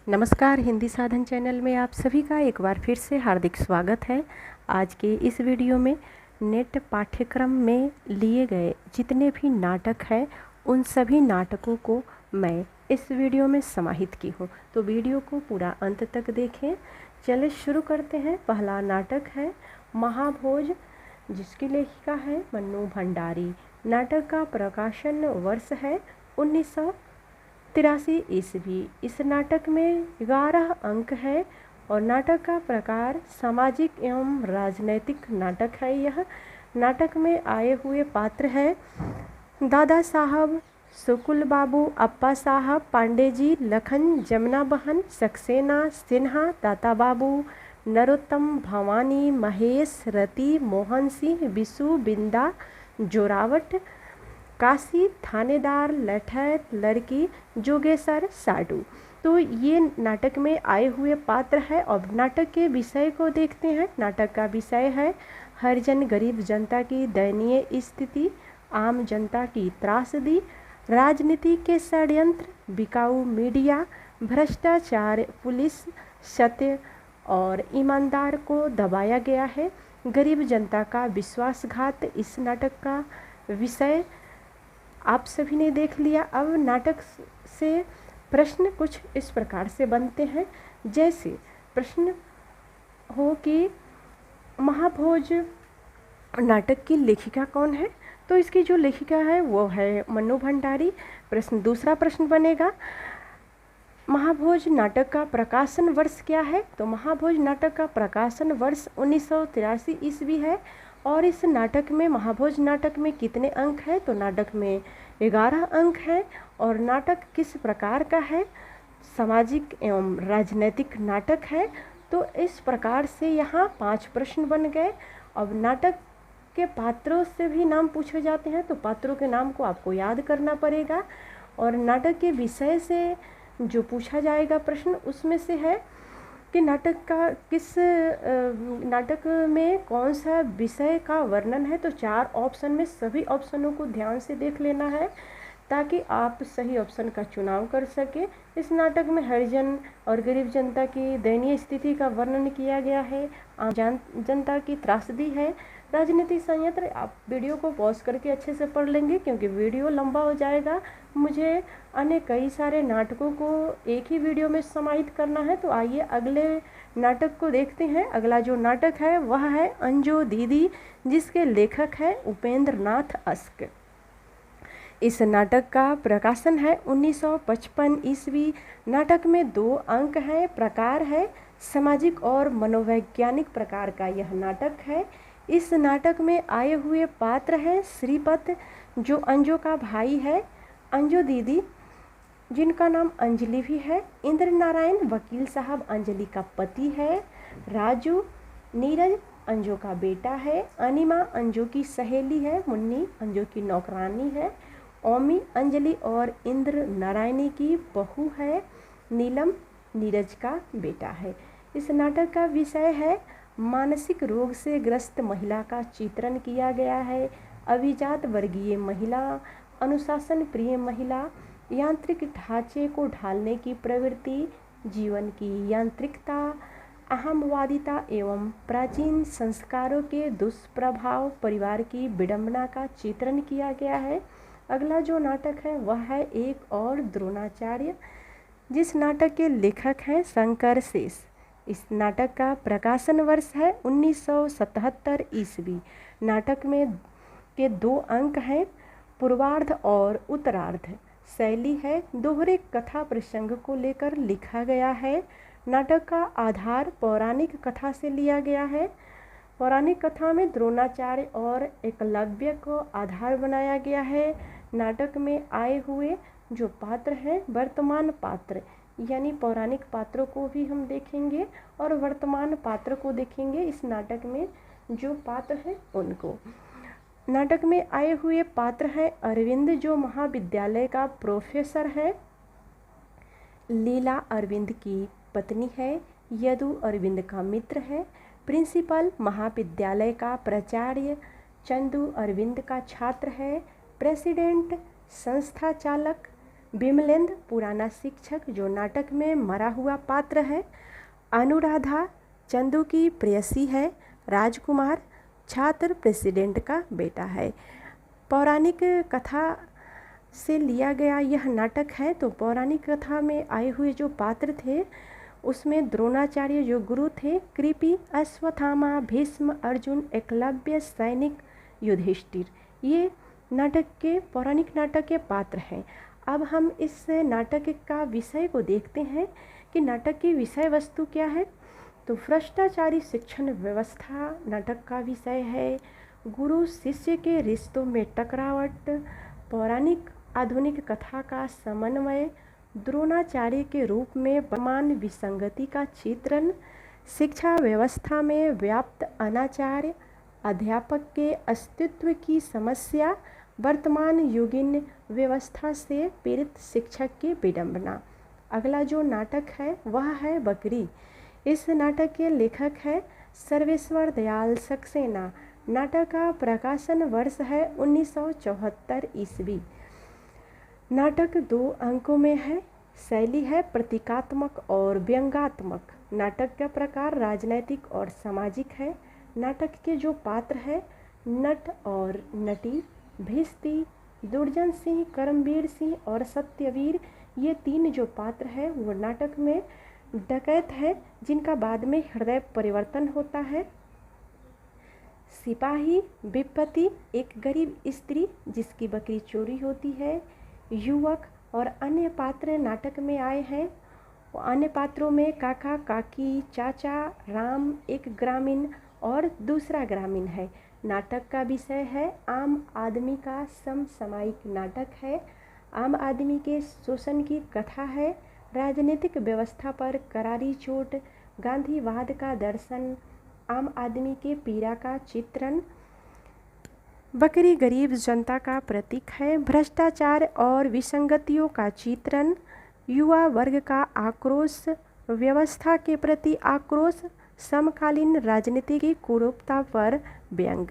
नमस्कार। हिंदी साधन चैनल में आप सभी का एक बार फिर से हार्दिक स्वागत है। आज के इस वीडियो में नेट पाठ्यक्रम में लिए गए जितने भी नाटक हैं उन सभी नाटकों को मैं इस वीडियो में समाहित की हूँ, तो वीडियो को पूरा अंत तक देखें। चलिए शुरू करते हैं। पहला नाटक है महाभोज, जिसकी लेखिका है मन्नू भंडारी। नाटक का प्रकाशन वर्ष है 1983 ईस्वी। इस नाटक में 11 अंक है और नाटक का प्रकार सामाजिक एवं राजनैतिक नाटक है। यह नाटक में आए हुए पात्र है दादा साहब, सुकुल बाबू, अप्पा साहब, पांडे जी, लखन, जमुना बहन, सक्सेना, सिन्हा, दाता बाबू, नरोत्तम, भवानी, महेश, रति, मोहन सिंह, बिशु, बिंदा, जोरावट, काशी, थानेदार, लठैत, लड़की, जोगेसर, साडू। तो ये नाटक में आए हुए पात्र है। और नाटक के विषय को देखते हैं। नाटक का विषय है हरिजन गरीब जनता की दयनीय स्थिति, आम जनता की त्रासदी, राजनीति के षड्यंत्र, बिकाऊ मीडिया, भ्रष्टाचार, पुलिस, सत्य और ईमानदार को दबाया गया है, गरीब जनता का विश्वासघात। इस नाटक का विषय आप सभी ने देख लिया। अब नाटक से प्रश्न कुछ इस प्रकार से बनते हैं। जैसे प्रश्न हो कि महाभोज नाटक की लेखिका कौन है, तो इसकी जो लेखिका है वो है मन्नू भंडारी। दूसरा प्रश्न बनेगा महाभोज नाटक का प्रकाशन वर्ष क्या है, तो महाभोज नाटक का प्रकाशन वर्ष 1983 ईस्वी है। और इस नाटक में महाभोज नाटक में कितने अंक हैं, तो नाटक में 11 अंक हैं। और नाटक किस प्रकार का है, सामाजिक एवं राजनैतिक नाटक है। तो इस प्रकार से यहाँ 5 प्रश्न बन गए। अब नाटक के पात्रों से भी नाम पूछे जाते हैं, तो पात्रों के नाम को आपको याद करना पड़ेगा। और नाटक के विषय से जो पूछा जाएगा प्रश्न, उसमें से है कि नाटक में कौन सा विषय का वर्णन है। तो 4 ऑप्शन में सभी ऑप्शनों को ध्यान से देख लेना है ताकि आप सही ऑप्शन का चुनाव कर सके। इस नाटक में हरिजन और गरीब जनता की दयनीय स्थिति का वर्णन किया गया है, आम जनता की त्रासदी है, राजनीतिक संयंत्र। आप वीडियो को पॉज करके अच्छे से पढ़ लेंगे क्योंकि वीडियो लंबा हो जाएगा। मुझे अन्य कई सारे नाटकों को एक ही वीडियो में समाहित करना है। तो आइए अगले नाटक को देखते हैं। अगला जो नाटक है वह है अंजो दीदी, जिसके लेखक है उपेंद्र नाथ अस्क। इस नाटक का प्रकाशन है 1955 ईस्वी। नाटक में 2 अंक हैं। प्रकार है सामाजिक और मनोवैज्ञानिक प्रकार का यह नाटक है। इस नाटक में आए हुए पात्र हैं श्रीपत, जो अंजो का भाई है, अंजो दीदी जिनका नाम अंजलि भी है, इंद्र नारायण वकील साहब अंजलि का पति है, राजू, नीरज अंजो का बेटा है, अनिमा अंजो की सहेली है, मुन्नी अंजो की नौकरानी है, ओमी अंजलि और इंद्र नारायणी की बहू है, नीलम नीरज का बेटा है। इस नाटक का विषय है मानसिक रोग से ग्रस्त महिला का चित्रण किया गया है। अभिजात वर्गीय महिला, अनुशासन प्रिय महिला, यांत्रिक ढांचे को ढालने की प्रवृत्ति, जीवन की यांत्रिकता, अहमवादिता एवं प्राचीन संस्कारों के दुष्प्रभाव, परिवार की विडंबना का चित्रण किया गया है। अगला जो नाटक है वह है एक और द्रोणाचार्य, जिस नाटक के लेखक हैं शंकर शेष। इस नाटक का प्रकाशन वर्ष है 1977 ईस्वी। नाटक में के 2 अंक हैं, पूर्वार्ध और उत्तरार्ध। शैली है दोहरे कथा प्रसंग को लेकर लिखा गया है। नाटक का आधार पौराणिक कथा से लिया गया है। पौराणिक कथा में द्रोणाचार्य और एकलव्य को आधार बनाया गया है। नाटक में आए हुए जो पात्र हैं वर्तमान पात्र, यानी पौराणिक पात्रों को भी हम देखेंगे और वर्तमान पात्र को देखेंगे। इस नाटक में जो पात्र हैं उनको। नाटक में आए हुए पात्र हैं अरविंद, जो महाविद्यालय का प्रोफेसर है, लीला अरविंद की पत्नी है, यदु अरविंद का मित्र है, प्रिंसिपल महाविद्यालय का प्राचार्य चंदू अरविंद का छात्र है, प्रेसिडेंट संस्था चालक विमलेंद्र पुराना शिक्षक जो नाटक में मरा हुआ पात्र है। अनुराधा चंदू की प्रेयसी है। राजकुमार छात्र प्रेसिडेंट का बेटा है। पौराणिक कथा से लिया गया यह नाटक है। तो पौराणिक कथा में आए हुए जो पात्र थे उसमें द्रोणाचार्य जो गुरु थे, कृपि, अश्वत्थामा, भीष्म, अर्जुन, एकलव्य, सैनिक, युधिष्ठिर, ये नाटक के पौराणिक नाटक के पात्र हैं। अब हम इस नाटक का विषय को देखते हैं कि नाटक की विषय वस्तु क्या है। तो भ्रष्टाचारी शिक्षण व्यवस्था नाटक का विषय है। गुरु शिष्य के रिश्तों में टकरावट, पौराणिक आधुनिक कथा का समन्वय, द्रोणाचार्य के रूप में वर्तमान विसंगति का चित्रण, शिक्षा व्यवस्था में व्याप्त अनाचार, अध्यापक के अस्तित्व की समस्या, वर्तमान युगीन व्यवस्था से पीड़ित शिक्षक की विडंबना। अगला जो नाटक है वह है बकरी। इस नाटक के लेखक है सर्वेश्वर दयाल सक्सेना। नाटक का प्रकाशन वर्ष है 1974 ईस्वी। नाटक 2 अंकों में है। शैली है प्रतीकात्मक और व्यंग्यात्मक। नाटक का प्रकार राजनैतिक और सामाजिक है। नाटक के जो पात्र है नट और नटी, भिस्ती, दुर्जन सिंह, करमवीर सिंह और सत्यवीर, ये 3 जो पात्र है वो नाटक में डकैत है जिनका बाद में हृदय परिवर्तन होता है। सिपाही, विपत्ति, एक गरीब स्त्री जिसकी बकरी चोरी होती है, युवक और अन्य पात्र नाटक में आए हैं। अन्य पात्रों में काका, काकी, चाचा, राम, एक ग्रामीण और दूसरा ग्रामीण है। नाटक का विषय है आम आदमी का समसामयिक नाटक है। आम आदमी के शोषण की कथा है। राजनीतिक व्यवस्था पर करारी चोट, गांधीवाद का दर्शन, आम आदमी के पीड़ा का चित्रण। बकरी गरीब जनता का प्रतीक है। भ्रष्टाचार और विसंगतियों का चित्रण, युवा वर्ग का आक्रोश, व्यवस्था के प्रति आक्रोश, समकालीन राजनीति की कुरूपता पर व्यंग।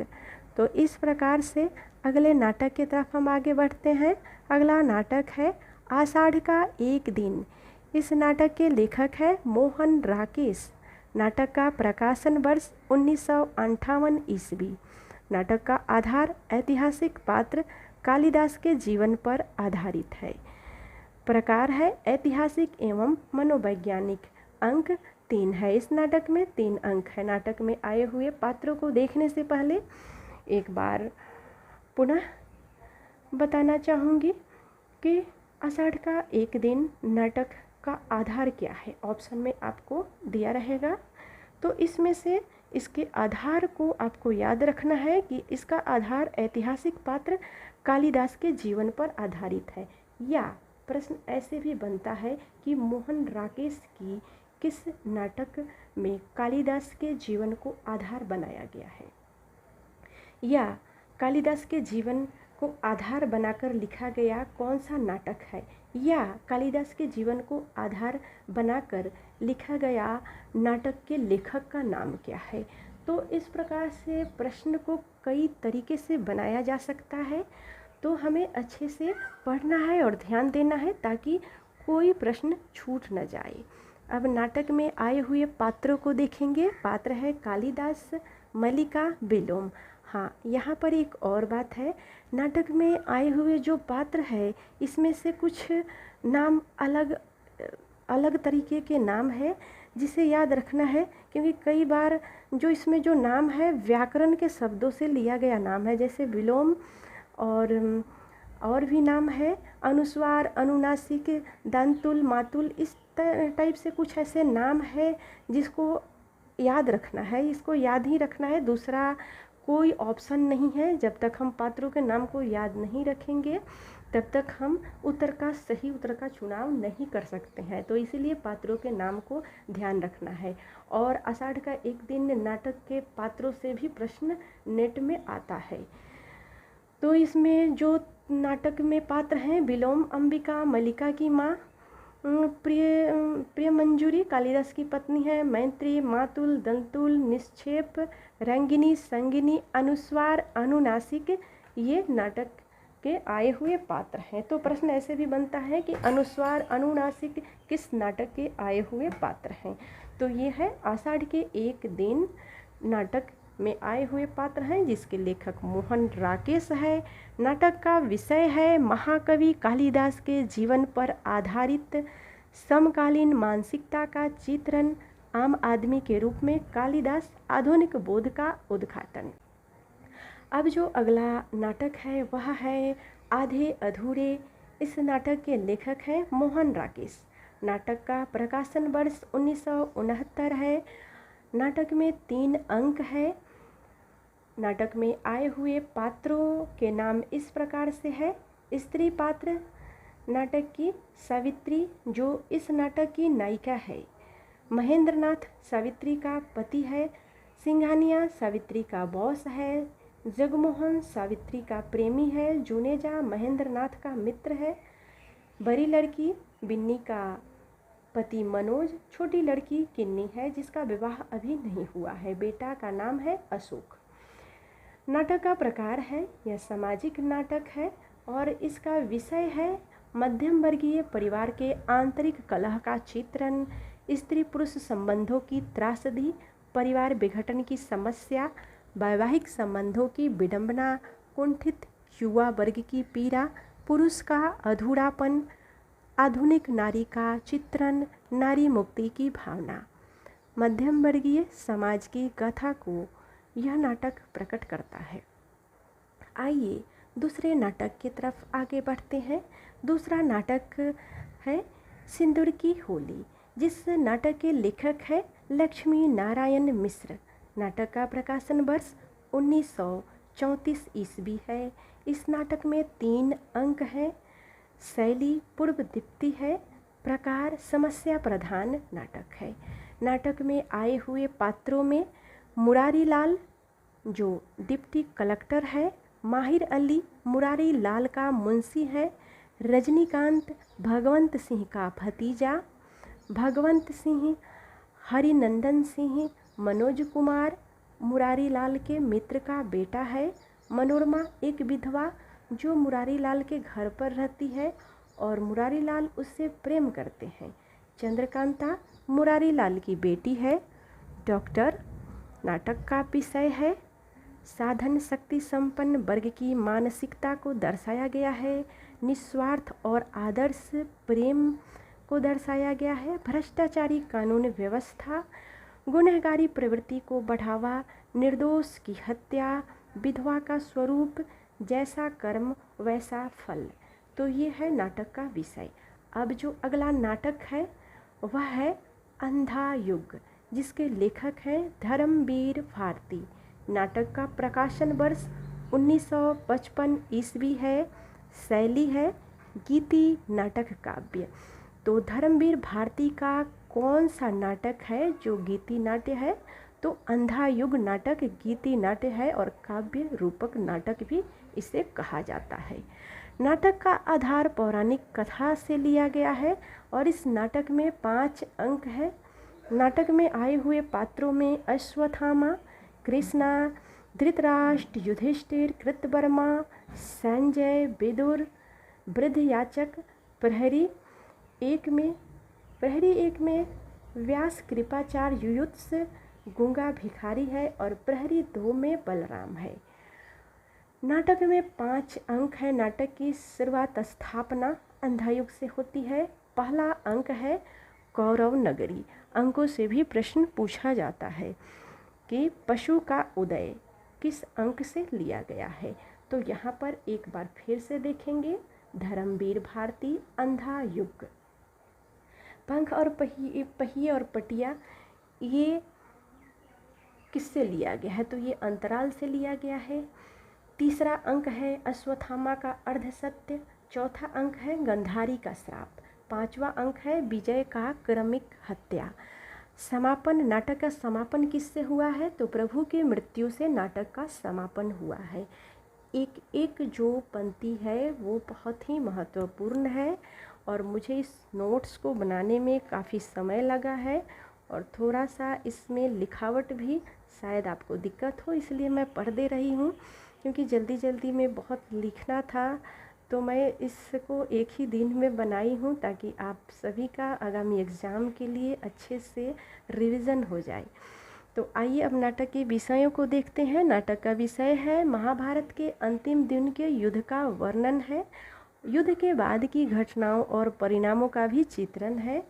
तो इस प्रकार से अगले नाटक की तरफ हम आगे बढ़ते हैं। अगला नाटक है आषाढ़ का एक दिन। इस नाटक के लेखक है मोहन राकेश। नाटक का प्रकाशन वर्ष 1958 ईस्वी। नाटक का आधार ऐतिहासिक पात्र कालिदास के जीवन पर आधारित है। प्रकार है ऐतिहासिक एवं मनोवैज्ञानिक। अंक 3 है। इस नाटक में 3 अंक है। नाटक में आए हुए पात्रों को देखने से पहले एक बार पुनः बताना चाहूँगी कि आषाढ़ का एक दिन नाटक का आधार क्या है। ऑप्शन में आपको दिया रहेगा, तो इसमें से इसके आधार को आपको याद रखना है कि इसका आधार ऐतिहासिक पात्र कालिदास के जीवन पर आधारित है। या प्रश्न ऐसे भी बनता है कि मोहन राकेश की किस नाटक में कालिदास के जीवन को आधार बनाया गया है, या कालिदास के जीवन को आधार बनाकर लिखा गया कौन सा नाटक है, या कालिदास के जीवन को आधार बनाकर लिखा गया नाटक के लेखक का नाम क्या है। तो इस प्रकार से प्रश्न को कई तरीके से बनाया जा सकता है। तो हमें अच्छे से पढ़ना है और ध्यान देना है ताकि कोई प्रश्न छूट न जाए। अब नाटक में आए हुए पात्रों को देखेंगे। पात्र है कालिदास, मल्लिका, विलोम। हाँ, यहाँ पर एक और बात है, नाटक में आए हुए जो पात्र है इसमें से कुछ नाम अलग अलग तरीके के नाम है जिसे याद रखना है, क्योंकि कई बार जो इसमें जो नाम है व्याकरण के शब्दों से लिया गया नाम है। जैसे विलोम और भी नाम है अनुस्वार, अनुनासिक, दंतुल, मातुल, इस टाइप से कुछ ऐसे नाम है जिसको याद रखना है। इसको याद ही रखना है, दूसरा कोई ऑप्शन नहीं है। जब तक हम पात्रों के नाम को याद नहीं रखेंगे तब तक हम सही उत्तर का चुनाव नहीं कर सकते हैं। तो इसीलिए पात्रों के नाम को ध्यान रखना है। और आषाढ़ का एक दिन नाटक के पात्रों से भी प्रश्न नेट में आता है। तो इसमें जो नाटक में पात्र हैं, विलोम अंबिका मल्लिका की माँ, प्रिय मंजूरी कालिदास की पत्नी है, मैत्री, मातुल, दंतुल, निक्षेप, रंगिनी, संगिनी, अनुस्वार, अनुनासिक, ये नाटक के आए हुए पात्र हैं। तो प्रश्न ऐसे भी बनता है कि अनुस्वार अनुनासिक किस नाटक के आए हुए पात्र हैं। तो ये है आषाढ़ के एक दिन नाटक में आए हुए पात्र हैं, जिसके लेखक मोहन राकेश है। नाटक का विषय है महाकवि कालिदास के जीवन पर आधारित समकालीन मानसिकता का चित्रण, आम आदमी के रूप में कालिदास, आधुनिक बोध का उद्घाटन। अब जो अगला नाटक है वह है आधे अधूरे। इस नाटक के लेखक हैं मोहन राकेश। नाटक का प्रकाशन वर्ष 1969 है। नाटक में 3 अंक है। नाटक में आए हुए पात्रों के नाम इस प्रकार से है। स्त्री पात्र नाटक की सावित्री, जो इस नाटक की नायिका है। महेंद्रनाथ सावित्री का पति है। सिंघानिया सावित्री का बॉस है। जगमोहन सावित्री का प्रेमी है। जुनेजा महेंद्रनाथ का मित्र है। बड़ी लड़की बिन्नी का पति मनोज, छोटी लड़की किन्नी है जिसका विवाह अभी नहीं हुआ है। बेटा का नाम है अशोक। नाटक का प्रकार है, यह सामाजिक नाटक है और इसका विषय है मध्यम वर्गीय परिवार के आंतरिक कलह का चित्रण, स्त्री पुरुष संबंधों की त्रासदी, परिवार विघटन की समस्या, वैवाहिक संबंधों की विडंबना, कुंठित युवा वर्ग की पीड़ा, पुरुष का अधूरापन, आधुनिक नारी का चित्रण, नारी मुक्ति की भावना। मध्यम वर्गीय समाज की कथा को यह नाटक प्रकट करता है। आइए दूसरे नाटक की तरफ आगे बढ़ते हैं। दूसरा नाटक है सिंदूर की होली, जिस नाटक के लेखक है लक्ष्मी नारायण मिश्र। नाटक का प्रकाशन वर्ष 1934 ईस्वी है। इस नाटक में 3 अंक हैं। शैली पूर्व दीप्ति है। प्रकार समस्या प्रधान नाटक है। नाटक में आए हुए पात्रों में मुरारी लाल, जो डिप्टी कलेक्टर है। माहिर अली मुरारी लाल का मुंशी है। रजनीकांत भगवंत सिंह का भतीजा। भगवंत सिंह हरिनंदन सिंह मनोज कुमार मुरारी लाल के मित्र का बेटा है। मनोरमा एक विधवा जो मुरारी लाल के घर पर रहती है और मुरारी लाल उससे प्रेम करते हैं। चंद्रकांता मुरारी लाल की बेटी है। डॉक्टर नाटक का विषय है साधन शक्ति संपन्न वर्ग की मानसिकता को दर्शाया गया है। निस्वार्थ और आदर्श प्रेम को दर्शाया गया है। भ्रष्टाचारी कानून व्यवस्था, गुनहगारी प्रवृत्ति को बढ़ावा, निर्दोष की हत्या, विधवा का स्वरूप, जैसा कर्म वैसा फल। तो ये है नाटक का विषय। अब जो अगला नाटक है वह है अंधा युग, जिसके लेखक हैं धर्मवीर भारती। नाटक का प्रकाशन वर्ष 1955 ईस्वी है। शैली है गीति नाटक काव्य। तो धर्मवीर भारती का कौन सा नाटक है जो गीति नाट्य है? तो अंधा युग नाटक गीति नाट्य है और काव्य रूपक नाटक भी इसे कहा जाता है। नाटक का आधार पौराणिक कथा से लिया गया है और इस नाटक में 5 अंक है। नाटक में आए हुए पात्रों में अश्वत्थामा, कृष्णा, धृतराष्ट्र, युधिष्ठिर, कृतवर्मा, संजय, विदुर, वृद्धयाचक। प्रहरी एक में व्यास, कृपाचार्य, युयुत्स, गूंगा भिखारी है और प्रहरी 2 में बलराम है। नाटक में 5 अंक है। नाटक की शुरुआत स्थापना अंधायुग से होती है। पहला अंक है कौरव नगरी। अंकों से भी प्रश्न पूछा जाता है कि पशु का उदय किस अंक से लिया गया है। तो यहाँ पर एक बार फिर से देखेंगे धर्मवीर भारती अंधा युग। पंख और पहिए और पटिया ये किससे लिया गया है? तो ये अंतराल से लिया गया है। तीसरा अंक है अश्वत्थामा का अर्धसत्य। चौथा अंक है गंधारी का श्राप। 5वां अंक है विजय का क्रमिक हत्या। समापन, नाटक का समापन किससे हुआ है? तो प्रभु की मृत्यु से नाटक का समापन हुआ है। एक एक जो पंक्ति है वो बहुत ही महत्वपूर्ण है और मुझे इस नोट्स को बनाने में काफ़ी समय लगा है और थोड़ा सा इसमें लिखावट भी शायद आपको दिक्कत हो, इसलिए मैं पढ़ दे रही हूँ। क्योंकि जल्दी जल्दी में बहुत लिखना था, तो मैं इसको एक ही दिन में बनाई हूँ ताकि आप सभी का आगामी एग्ज़ाम के लिए अच्छे से रिवीजन हो जाए। तो आइए अब नाटक के विषयों को देखते हैं। नाटक का विषय है महाभारत के अंतिम दिन के युद्ध का वर्णन है। युद्ध के बाद की घटनाओं और परिणामों का भी चित्रण है।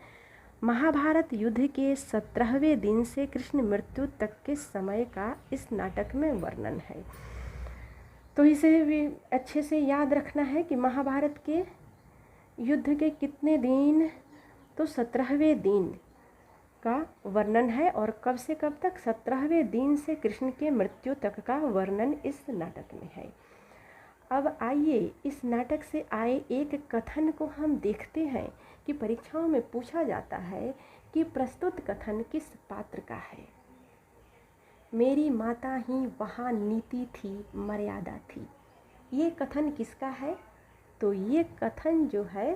महाभारत युद्ध के 17वें दिन से कृष्ण मृत्यु तक के समय का इस नाटक में वर्णन है। तो इसे भी अच्छे से याद रखना है कि महाभारत के युद्ध के कितने दिन, तो 17वें दिन का वर्णन है और कब से कब तक, 17वें दिन से कृष्ण के मृत्यु तक का वर्णन इस नाटक में है। अब आइए इस नाटक से आए एक कथन को हम देखते हैं कि परीक्षाओं में पूछा जाता है कि प्रस्तुत कथन किस पात्र का है। मेरी माता ही वहाँ नीति थी, मर्यादा थी। ये कथन किसका है? तो ये कथन जो है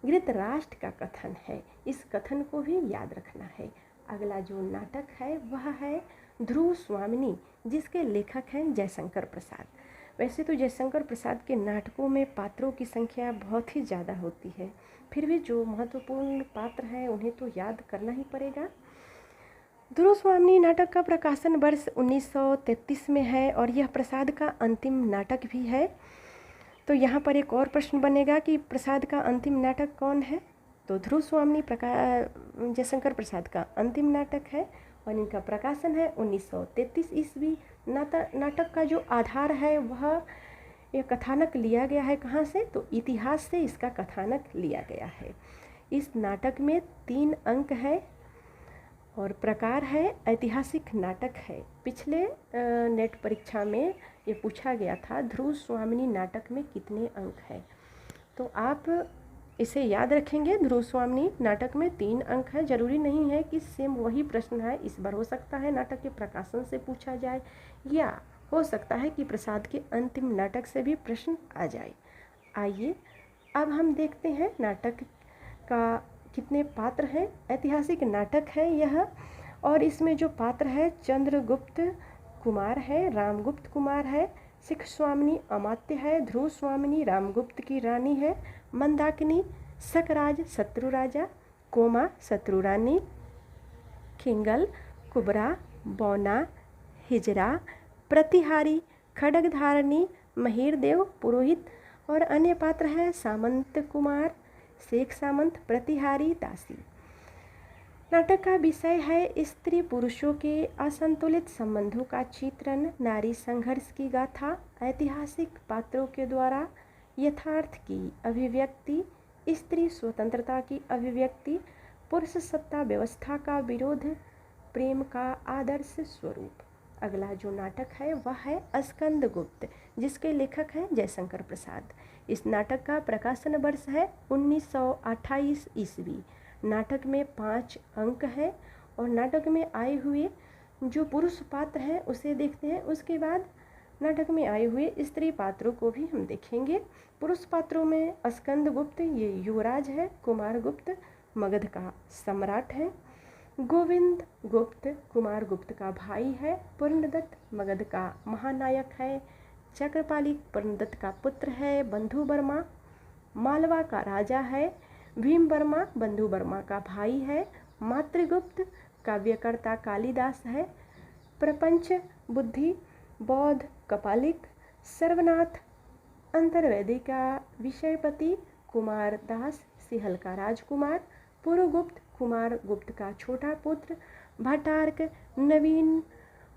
धृतराष्ट्र का कथन है। इस कथन को भी याद रखना है। अगला जो नाटक है वह है ध्रुव स्वामिनी, जिसके लेखक हैं जयशंकर प्रसाद। वैसे तो जयशंकर प्रसाद के नाटकों में पात्रों की संख्या बहुत ही ज़्यादा होती है, फिर भी जो महत्वपूर्ण पात्र हैं उन्हें तो याद करना ही पड़ेगा। ध्रुव स्वामिनी नाटक का प्रकाशन वर्ष 1933 में है और यह प्रसाद का अंतिम नाटक भी है। तो यहाँ पर एक और प्रश्न बनेगा कि प्रसाद का अंतिम नाटक कौन है? तो ध्रुव स्वामिनी जयशंकर प्रसाद का अंतिम नाटक है और इनका प्रकाशन है 1933 ईस्वी। नाटक का जो आधार है वह यह कथानक लिया गया है कहाँ से? तो इतिहास से इसका कथानक लिया गया है। इस नाटक में 3 अंक है और प्रकार है ऐतिहासिक नाटक है। पिछले नेट परीक्षा में ये पूछा गया था ध्रुव स्वामिनी नाटक में कितने अंक है, तो आप इसे याद रखेंगे। ध्रुव स्वामिनी नाटक में 3 अंक है। जरूरी नहीं है कि सेम वही प्रश्न है, इस बार हो सकता है नाटक के प्रकाशन से पूछा जाए या हो सकता है कि प्रसाद के अंतिम नाटक से भी प्रश्न आ जाए। आइए अब हम देखते हैं नाटक का कितने पात्र हैं। ऐतिहासिक नाटक है यह और इसमें जो पात्र है चंद्रगुप्त कुमार है, रामगुप्त कुमार है, सिख स्वामिनी अमात्य है, ध्रुव स्वामिनी रामगुप्त की रानी है, मंदाकिनी सकराज शत्रु राजा, कोमा शत्रु रानी, खिंगल कुबरा बौना हिजरा प्रतिहारी खड्गधारणी महिरदेव पुरोहित और अन्य पात्र है सामंत कुमार, शेख सामंत, प्रतिहारी, दासी। नाटक का विषय है स्त्री पुरुषों के असंतुलित संबंधों का चित्रण, नारी संघर्ष की गाथा, ऐतिहासिक पात्रों के द्वारा यथार्थ की अभिव्यक्ति, स्त्री स्वतंत्रता की अभिव्यक्ति, पुरुष सत्ता व्यवस्था का विरोध, प्रेम का आदर्श स्वरूप। अगला जो नाटक है वह है स्कंदगुप्त, जिसके लेखक हैं जयशंकर प्रसाद। इस नाटक का प्रकाशन वर्ष है 1928 ईस्वी। नाटक में 5 अंक हैं और नाटक में आए हुए जो पुरुष पात्र हैं उसे देखते हैं। उसके बाद नाटक में आए हुए स्त्री पात्रों को भी हम देखेंगे। पुरुष पात्रों में स्कंदगुप्त ये युवराज है, कुमार गुप्त मगध का सम्राट है, गोविंद गुप्त कुमार गुप्त का भाई है, पूर्णदत्त मगध का महानायक है, चक्रपाली पूर्णदत्त का पुत्र है, बंधु वर्मा मालवा का राजा है, भीम वर्मा बंधु वर्मा का भाई है, मातृगुप्त काव्यकर्ता कालिदास है, प्रपंच बुद्धि बौद्ध कपालिक, सर्वनाथ अंतर्वेदी का विषयपति, कुमार दास सिहल का राजकुमार, पुरुगुप्त कुमार गुप्त का छोटा पुत्र, भट्टार्क नवीन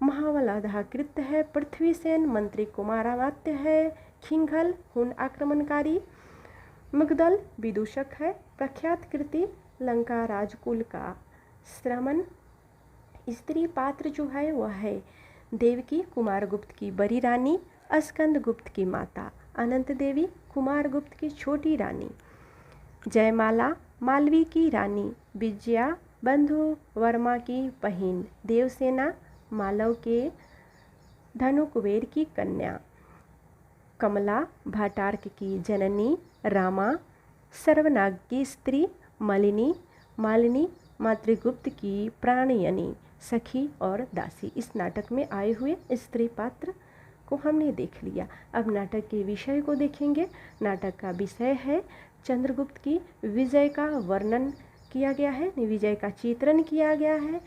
महावलाधाकृत है, पृथ्वीसेन मंत्री कुमारामात्य है, खिंघल हुन आक्रमणकारी, मुगदल विदूषक है, प्रख्यात कृति लंका राजकुल का श्रमण। स्त्री पात्र जो है वह है देवकी कुमार गुप्त की बड़ी रानी, स्कंद गुप्त की माता, अनंत देवी कुमार गुप्त की छोटी रानी, जयमाला मालवी की रानी, विजया बंधु वर्मा की बहन, देवसेना मालव के धनु कुबेर की कन्या, कमला भाटार्क की जननी, रामा सर्वनाग की स्त्री, मालिनी मातृगुप्त की प्राणयनी, सखी और दासी। इस नाटक में आए हुए स्त्री पात्र को हमने देख लिया। अब नाटक के विषय को देखेंगे। नाटक का विषय है चंद्रगुप्त की विजय का वर्णन किया गया है, विजय का चित्रण किया गया है,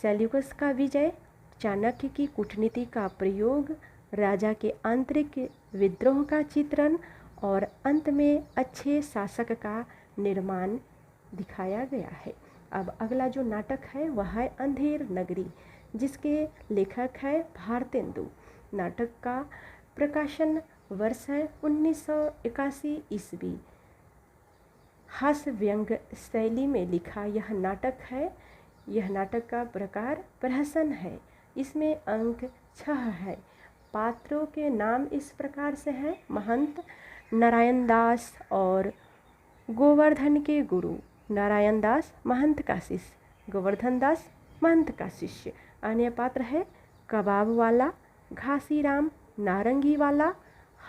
सेल्यूकस का विजय, चाणक्य की कूटनीति का प्रयोग, राजा के आंतरिक विद्रोह का चित्रण और अंत में अच्छे शासक का निर्माण दिखाया गया है। अब अगला जो नाटक है वह है अंधेर नगरी, जिसके लेखक है भारतेंदु। नाटक का प्रकाशन वर्ष है 1981 ईस्वी। हास्य व्यंग शैली में लिखा यह नाटक है। यह नाटक का प्रकार प्रहसन है। इसमें अंक 6 है। पात्रों के नाम इस प्रकार से हैं: महंत नारायण दास और गोवर्धन के गुरु। नारायण दास महंत का शिष्य, गोवर्धन दास महंत का शिष्य। अन्य पात्र है कबाब वाला, घासीराम, नारंगी वाला,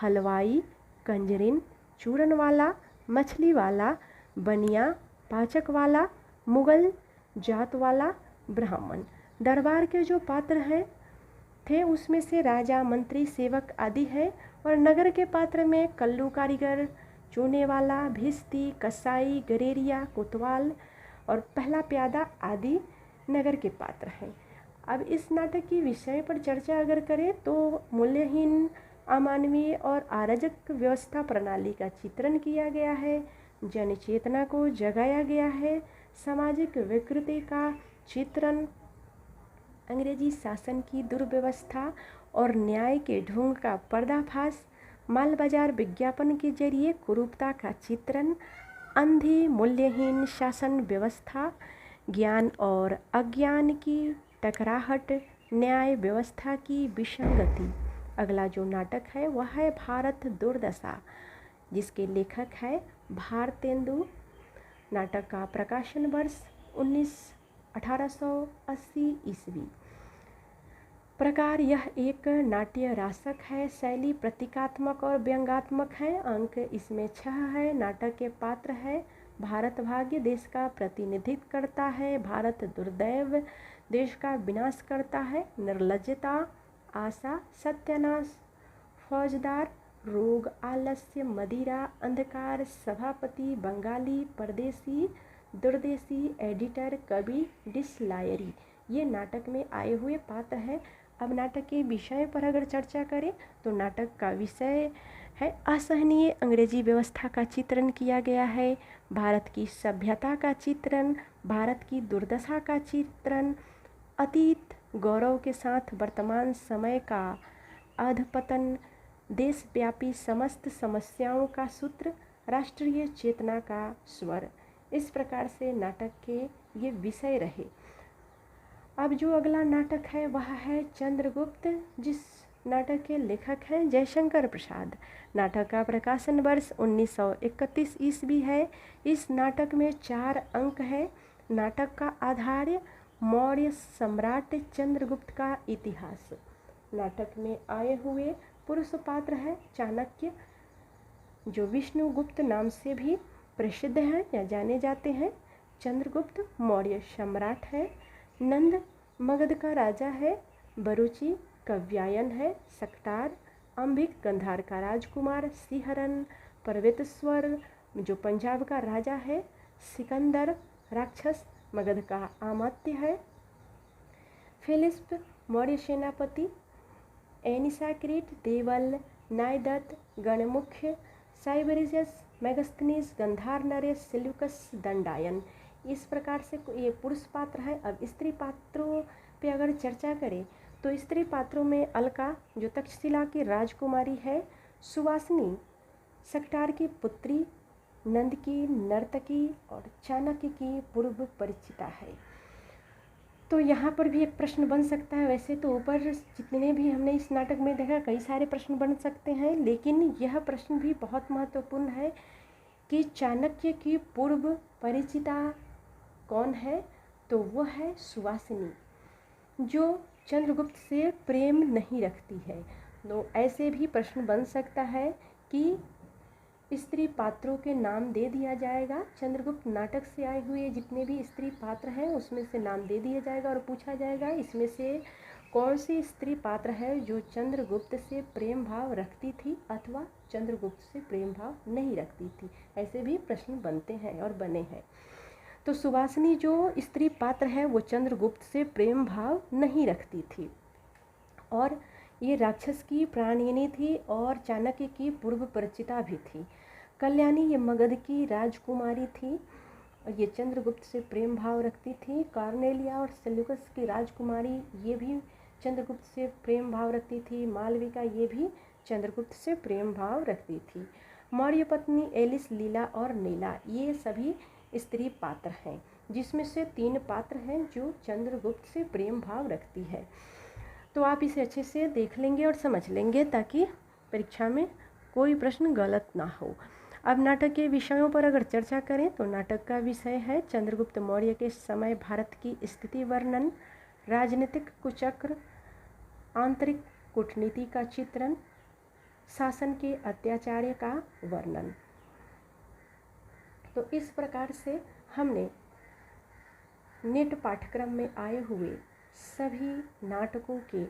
हलवाई, कंजरीन, चूरन वाला, मछली वाला, बनिया, पाचक वाला, मुगल जात वाला, ब्राह्मण। दरबार के जो पात्र हैं थे उसमें से राजा, मंत्री, सेवक आदि है। और नगर के पात्र में कल्लू कारीगर, चूने वाला, भिस्ती, कसाई, गरेरिया, कोतवाल और पहला प्यादा आदि नगर के पात्र हैं। अब इस नाटक की विषय पर चर्चा अगर करें तो मूल्यहीन, अमानवीय और अराजक व्यवस्था प्रणाली का चित्रण किया गया है, जन चेतना को जगाया गया है, सामाजिक विकृति का चित्रण, अंग्रेजी शासन की दुर्व्यवस्था और न्याय के ढोंग का पर्दाफाश, माल बाजार विज्ञापन के जरिए कुरूपता का चित्रण, अंधी मूल्यहीन शासन व्यवस्था, ज्ञान और अज्ञान की टकराहट, न्याय व्यवस्था की विसंगति। अगला जो नाटक है वह है भारत दुर्दशा, जिसके लेखक है भारतेंदु। नाटक का प्रकाशन वर्ष 1880 ईस्वी। प्रकार यह एक नाट्य रासक है। शैली प्रतीकात्मक और व्यंग्यात्मक है। अंक इसमें 6 है। नाटक के पात्र है भारत भाग्य, देश का प्रतिनिधित्व करता है, भारत दुर्दैव, देश का विनाश करता है, निर्लज्जता, आशा, सत्यानाश, फौजदार, रोग, आलस्य, मदिरा, अंधकार, सभापति, बंगाली, परदेसी, दुर्देशी, एडिटर, कवि, डिसलायरी, ये नाटक में आए हुए पात्र हैं। अब नाटक के विषय पर अगर चर्चा करें तो नाटक का विषय है असहनीय अंग्रेजी व्यवस्था का चित्रण किया गया है, भारत की सभ्यता का चित्रण, भारत की दुर्दशा का चित्रण, अतीत गौरव के साथ वर्तमान समय का अधपतन, देशव्यापी समस्त समस्याओं का सूत्र, राष्ट्रीय चेतना का स्वर। इस प्रकार से नाटक के ये विषय रहे। अब जो अगला नाटक है वह है चंद्रगुप्त, जिस नाटक के लेखक हैं जयशंकर प्रसाद। नाटक का प्रकाशन वर्ष 1931 ईस्वी है। इस नाटक में 4 अंक है। नाटक का आधार मौर्य सम्राट चंद्रगुप्त का इतिहास। नाटक में आए हुए पुरुष पात्र है चाणक्य, जो विष्णुगुप्त नाम से भी प्रसिद्ध हैं या जाने जाते हैं। चंद्रगुप्त मौर्य सम्राट है। नंद मगध का राजा है। बरुचि कव्यायन है। सक्तार अंबिक गंधार का राजकुमार। सिहरन पर्वतेश्वर जो पंजाब का राजा है। सिकंदर राक्षस मगध का अमात्य है। फिलिस्प मौर्य सेनापति। एनिसाक्रीट देवल। नायदत्त गणमुख्य। साइबरिजस मेगस्थनीस गंधार नरेश सेल्यूकस दंडायन। इस प्रकार से ये पुरुष पात्र है। अब स्त्री पात्रों पे अगर चर्चा करें तो स्त्री पात्रों में अलका जो तक्षशिला की राजकुमारी है। सुवासिनी सक्तार की पुत्री। नंद की नर्तकी और चाणक्य की पूर्व परिचिता है। तो यहाँ पर भी एक प्रश्न बन सकता है। वैसे तो ऊपर जितने भी हमने इस नाटक में देखा कई सारे प्रश्न बन सकते हैं, लेकिन यह प्रश्न भी बहुत महत्वपूर्ण है कि चाणक्य की पूर्व परिचिता कौन है। तो वो है सुवासिनी, जो चंद्रगुप्त से प्रेम नहीं रखती है। तो ऐसे भी प्रश्न बन सकता है कि स्त्री पात्रों के नाम दे दिया जाएगा। चंद्रगुप्त नाटक से आए हुए जितने भी स्त्री पात्र हैं उसमें से नाम दे दिया जाएगा और पूछा जाएगा इसमें से कौन सी स्त्री पात्र है जो चंद्रगुप्त से प्रेम भाव रखती थी अथवा चंद्रगुप्त से प्रेम भाव नहीं रखती थी? ऐसे भी प्रश्न बनते हैं और बने हैं। तो सुवासिनी जो स्त्री पात्र है वो चंद्रगुप्त से प्रेम भाव नहीं रखती थी और ये राक्षस की प्राणिनी थी और चाणक्य की पूर्व परिचिता भी थी। कल्याणी ये मगध की राजकुमारी थी और ये चंद्रगुप्त से प्रेम भाव रखती थी। कार्नेलिया और सेल्यूकस की राजकुमारी ये भी चंद्रगुप्त से प्रेम भाव रखती थी। मालविका ये भी चंद्रगुप्त से प्रेम भाव रखती थी। मौर्य पत्नी एलिस, लीला और नीला ये सभी स्त्री पात्र हैं, जिसमें से 3 पात्र हैं जो चंद्रगुप्त से प्रेम भाव रखती है। तो आप इसे अच्छे से देख लेंगे और समझ लेंगे ताकि परीक्षा में कोई प्रश्न गलत ना हो। अब नाटक के विषयों पर अगर चर्चा करें तो नाटक का विषय है चंद्रगुप्त मौर्य के समय भारत की स्थिति वर्णन, राजनीतिक कुचक्र, आंतरिक कूटनीति का चित्रण, शासन के अत्याचार का वर्णन। तो इस प्रकार से हमने नेट पाठ्यक्रम में आए हुए सभी नाटकों के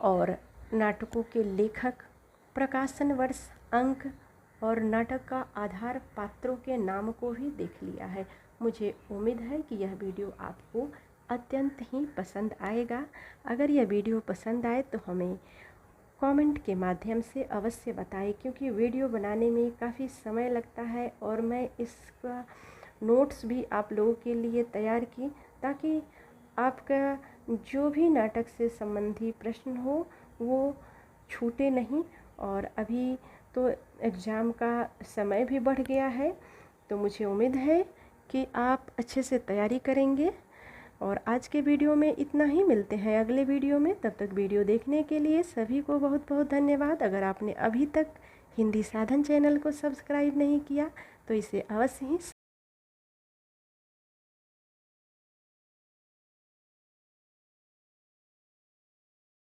और नाटकों के लेखक, प्रकाशन वर्ष, अंक और नाटक का आधार पात्रों के नाम को भी देख लिया है। मुझे उम्मीद है कि यह वीडियो आपको अत्यंत ही पसंद आएगा। अगर यह वीडियो पसंद आए तो हमें कमेंट के माध्यम से अवश्य बताएं, क्योंकि वीडियो बनाने में काफ़ी समय लगता है और मैं इसका नोट्स भी आप लोगों के लिए तैयार की ताकि आपका जो भी नाटक से संबंधी प्रश्न हो वो छूटे नहीं। और अभी तो एग्ज़ाम का समय भी बढ़ गया है, तो मुझे उम्मीद है कि आप अच्छे से तैयारी करेंगे। और आज के वीडियो में इतना ही, मिलते हैं अगले वीडियो में। तब तक वीडियो देखने के लिए सभी को बहुत बहुत धन्यवाद। अगर आपने अभी तक हिंदी साधन चैनल को सब्सक्राइब नहीं किया तो इसे अवश्य ही